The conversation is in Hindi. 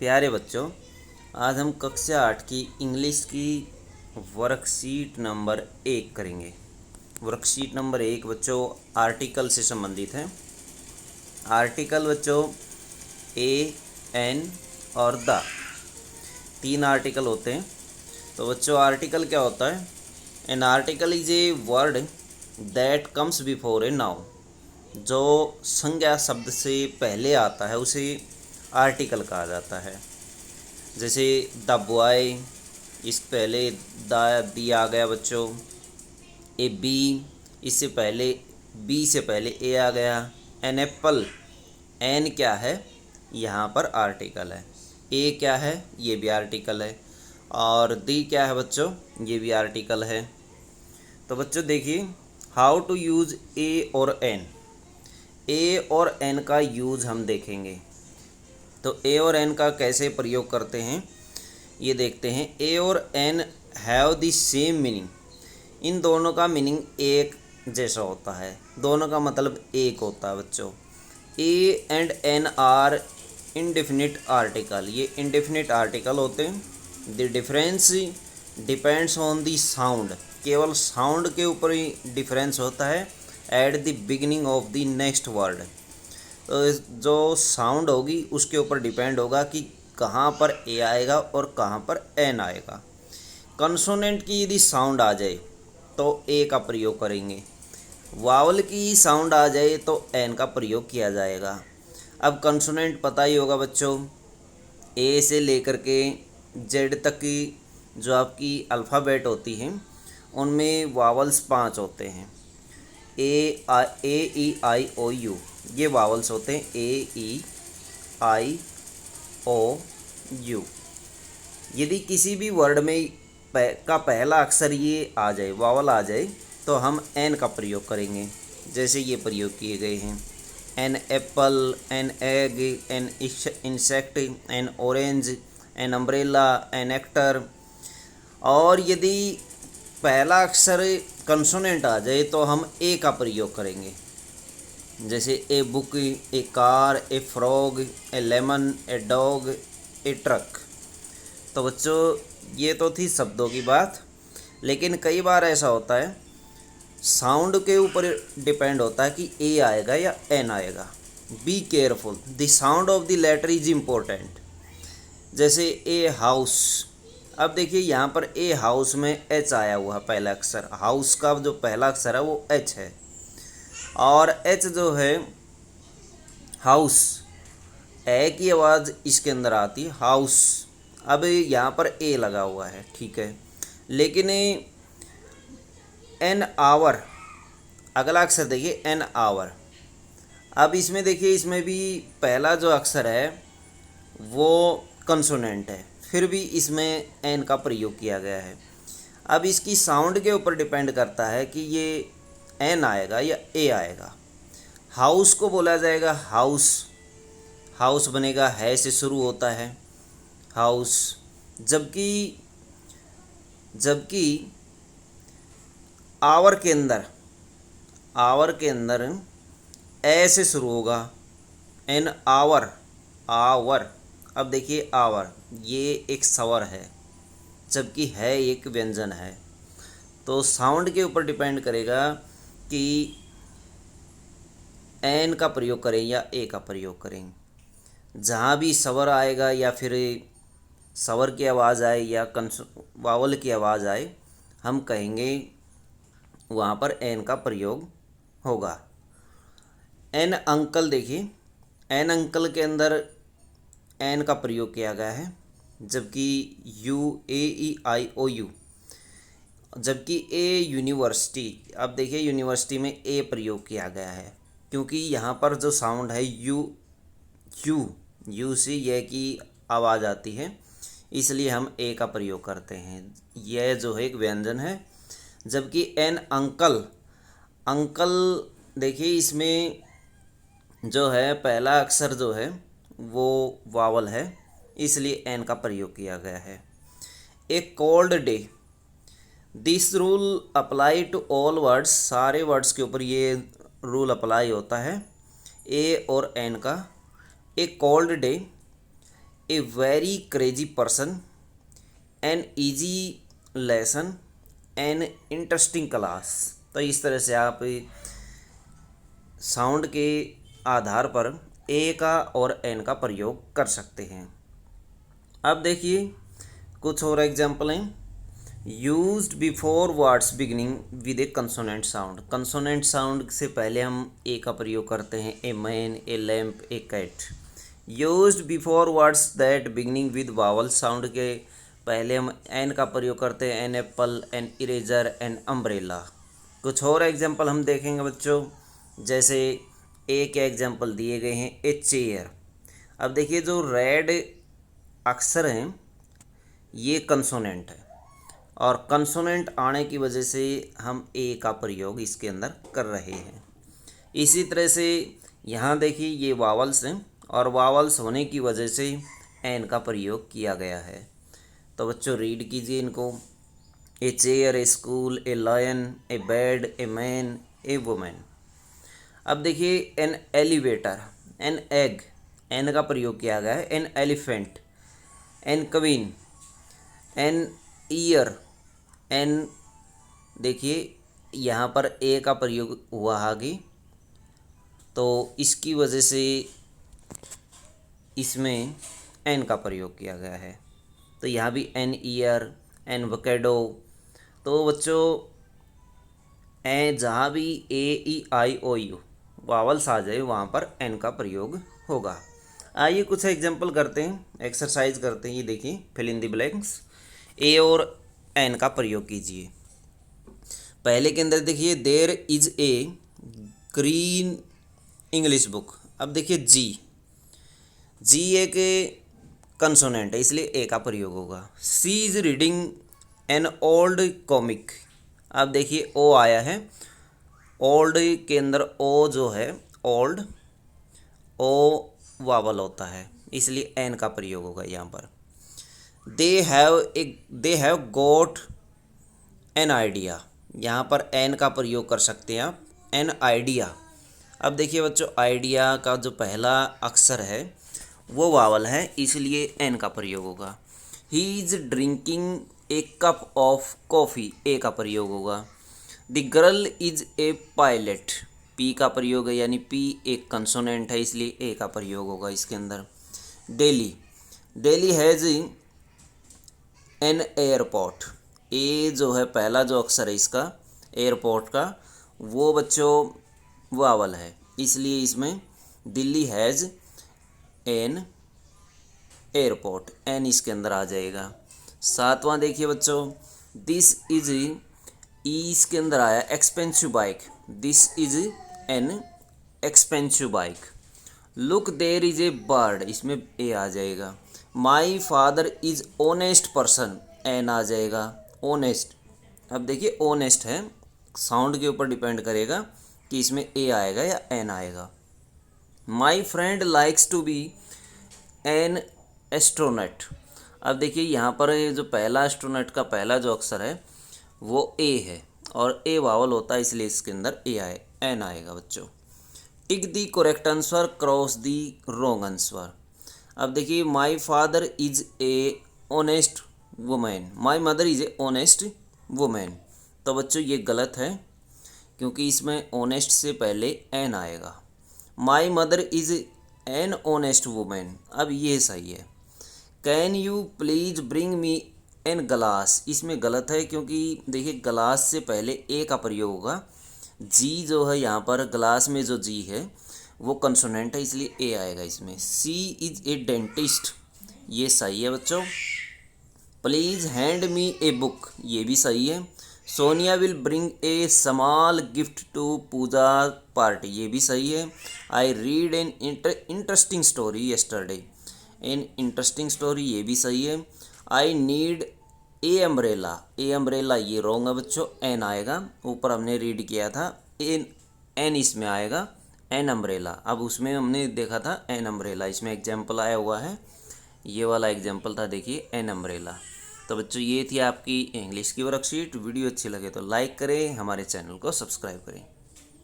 प्यारे बच्चों, आज हम कक्षा 8 की इंग्लिश की वर्कशीट नंबर 1 करेंगे। वर्कशीट नंबर 1 बच्चों आर्टिकल से संबंधित है। आर्टिकल बच्चों ए, एन और द, 3 आर्टिकल होते हैं। तो बच्चों आर्टिकल क्या होता है? An article is a word that comes before a noun. जो संज्ञा शब्द से पहले आता है उसे आर्टिकल कहा जाता है। जैसे द बॉय, इस पहले द दी आ गया बच्चों। ए बी, इससे पहले बी से पहले ए आ गया। एन एप्पल, एन क्या है? यहाँ पर आर्टिकल है। ए क्या है? ये भी आर्टिकल है। और दी क्या है बच्चों? ये भी आर्टिकल है। तो बच्चों देखिए, हाउ टू यूज़ ए और एन। ए और एन का यूज़ हम देखेंगे। तो ए और एन का कैसे प्रयोग करते हैं ये देखते हैं। ए और an have the same meaning. इन दोनों का मीनिंग एक जैसा होता है, दोनों का मतलब एक होता है बच्चों। A and an are indefinite article, ये इनडेफिनिट आर्टिकल होते हैं। The difference depends on the sound, केवल साउंड के ऊपर ही डिफरेंस होता है। At the beginning of the next word, तो जो साउंड होगी उसके ऊपर डिपेंड होगा कि कहाँ पर ए आएगा और कहाँ पर एन आएगा। कंसोनेंट की यदि साउंड आ जाए तो ए का प्रयोग करेंगे, वावल की साउंड आ जाए तो एन का प्रयोग किया जाएगा। अब कंसोनेंट पता ही होगा बच्चों, ए से लेकर के जेड तक की जो आपकी अल्फ़ाबेट होती हैं उनमें वावल्स 5 होते हैं। ए ई आई ओ यू, ये वावल्स होते हैं। ए ई आई ओ यू। यदि किसी भी वर्ड में का पहला अक्षर ये आ जाए, वावल आ जाए, तो हम एन का प्रयोग करेंगे। जैसे ये प्रयोग किए गए हैं। An apple, an egg, an insect, an orange, an umbrella, an actor. और यदि पहला अक्षर कंसोनेंट आ जाए तो हम ए का प्रयोग करेंगे। जैसे a book, A car, A frog, A lemon, a dog, A truck. तो बच्चों ये तो थी शब्दों की बात, लेकिन कई बार ऐसा होता है साउंड के ऊपर डिपेंड होता है कि ए आएगा या एन आएगा। Be careful, the sound of the letter is important. जैसे ए हाउस, अब देखिए यहाँ पर ए हाउस में एच आया हुआ है, पहला अक्षर। हाउस का जो पहला अक्षर है वो एच है, और एच जो है हाउस, ए की आवाज़ इसके अंदर आती है हाउस। अब यहाँ पर ए लगा हुआ है, ठीक है, लेकिन एन आवर, अगला अक्षर देखिए एन आवर। अब इसमें देखिए, इसमें भी पहला जो अक्षर है वो कंसोनेंट है, फिर भी इसमें एन का प्रयोग किया गया है। अब इसकी साउंड के ऊपर डिपेंड करता है कि ये एन आएगा या ए आएगा। हाउस को बोला जाएगा हाउस, हाउस बनेगा है से शुरू होता है हाउस। जबकि जबकि आवर के अंदर, आवर के अंदर ए से शुरू होगा, एन आवर, आवर। अब देखिए आवर ये एक स्वर है, जबकि है एक व्यंजन है। तो साउंड के ऊपर डिपेंड करेगा कि एन का प्रयोग करें या ए का प्रयोग करें। जहाँ भी स्वर आएगा या फिर स्वर की आवाज़ आए या वावल की आवाज़ आए, हम कहेंगे वहाँ पर एन का प्रयोग होगा। एन अंकल, देखिए एन अंकल के अंदर एन का प्रयोग किया गया है, जबकि you, A E I O you. जबकि ए यूनिवर्सिटी, अब देखिए यूनिवर्सिटी में ए प्रयोग किया गया है, क्योंकि यहाँ पर जो साउंड है यू, यू यू से यह की आवाज़ आती है, इसलिए हम ए का प्रयोग करते हैं। यह जो है एक व्यंजन है। जबकि एन अंकल, अंकल देखिए इसमें जो है पहला अक्षर जो है वो वावल है, इसलिए एन का प्रयोग किया गया है। A cold day, this rule apply to all words, सारे वर्ड्स के ऊपर ये रूल अप्लाई होता है ए और एन का। ए cold day, a very crazy person, an easy lesson, an interesting class. तो इस तरह से आप साउंड के आधार पर ए का और एन का प्रयोग कर सकते हैं। अब देखिए कुछ और एग्जाम्पल हैं। Used before words beginning with a consonant sound. Consonant sound से पहले हम ए का प्रयोग करते हैं, a man, a lamp, a cat. Used before words that beginning with vowel sound के पहले हम एन का प्रयोग करते हैं, an apple, an eraser, an umbrella. कुछ और एग्जाम्पल हम देखेंगे बच्चों, जैसे ए के एग्जाम्पल दिए गए हैं, ए चेयर। अब देखिए जो रेड अक्षर हैं ये कंसोनेंट है, और कंसोनेंट आने की वजह से हम ए का प्रयोग इसके अंदर कर रहे हैं। इसी तरह से यहाँ देखिए ये वावल्स हैं, और वावल्स होने की वजह से एन का प्रयोग किया गया है। तो बच्चों रीड कीजिए इनको। A chair, a school, a lion, a bed, a man, a women. अब देखिए an elevator, an egg, an का प्रयोग किया गया है, an elephant, an queen, an ear, an देखिए यहाँ पर ए का प्रयोग हुआ आगे, तो इसकी वजह से इसमें एन का प्रयोग किया गया है। तो यहाँ भी एन ईयर, एन वोकेडो। तो बच्चों जहाँ भी ए ई आई ओ यू वावल्स आ जाए वहाँ पर एन का प्रयोग होगा। आइए कुछ एग्जांपल करते हैं, एक्सरसाइज करते हैं। ये देखिए fill in the blanks, a और एन का प्रयोग कीजिए। पहले के अंदर देखिए there is a green English book. अब देखिए जी एक कंसोनेंट है इसलिए ए का प्रयोग होगा। She is reading an old comic. अब देखिए ओ आया है, ओल्ड के अंदर ओ जो है ओल्ड, ओ वावल होता है इसलिए एन का प्रयोग होगा यहाँ पर। They have got an idea. यहाँ पर एन का प्रयोग कर सकते हैं आप, एन आइडिया। अब देखिए बच्चों आइडिया का जो पहला अक्षर है वो वावल है इसलिए एन का प्रयोग होगा। He is drinking a cup of coffee, a का प्रयोग होगा। The girl is a pilot, P का प्रयोग है यानी पी एक कंसोनेंट है इसलिए ए का प्रयोग होगा इसके अंदर। डेली हैज़ एन एयरपोर्ट, ए जो है पहला जो अक्षर है इसका एयरपोर्ट का वो बच्चों वावल है इसलिए इसमें Delhi has an airport, an इसके अंदर आ जाएगा। सातवां देखिए बच्चों, दिस इज ई इसके अंदर आया expensive bike, this is an expensive bike. Look there is a bird, इसमें ए आ जाएगा। My father is honest person, an आ जाएगा ऑनेस्ट। अब देखिए ऑनेस्ट है, साउंड के ऊपर डिपेंड करेगा कि इसमें ए आएगा या एन आएगा। My friend likes to be an astronaut. अब देखिए यहाँ पर जो पहला एस्ट्रोनॉट का पहला जो अक्षर है वो ए है और ए वावल होता है इसलिए इसके अंदर ए आए एन आएगा बच्चों। Tick the correct answer, cross the wrong answer. अब देखिए my father is a honest women, my mother is a honest women. तो बच्चों ये गलत है क्योंकि इसमें ऑनेस्ट से पहले एन आएगा। My mother is an honest women, अब ये सही है। Can you please bring me an glass, इसमें गलत है क्योंकि देखिए ग्लास से पहले ए का प्रयोग होगा। जी जो है यहाँ पर ग्लास में जो जी है वो कंसोनेंट है इसलिए ए आएगा इसमें। सी इज ए डेंटिस्ट, ये सही है बच्चों। Please hand me a book, ये भी सही है। Sonia will bring a small gift to Pooja party, ये भी सही है। I read an interesting story yesterday, an interesting story ये भी सही है। I need a umbrella, a umbrella ये रॉन्ग है बच्चों, एन आएगा। ऊपर हमने रीड किया था एन इसमें आएगा एन अम्ब्रेला। अब उसमें हमने देखा था एन अम्ब्रेला, इसमें एग्जाम्पल आया हुआ है, ये वाला एग्जाम्पल था देखिए एन अम्ब्रेला। तो बच्चों ये थी आपकी इंग्लिश की वर्कशीट। वीडियो अच्छी लगे तो लाइक करें, हमारे चैनल को सब्सक्राइब करें।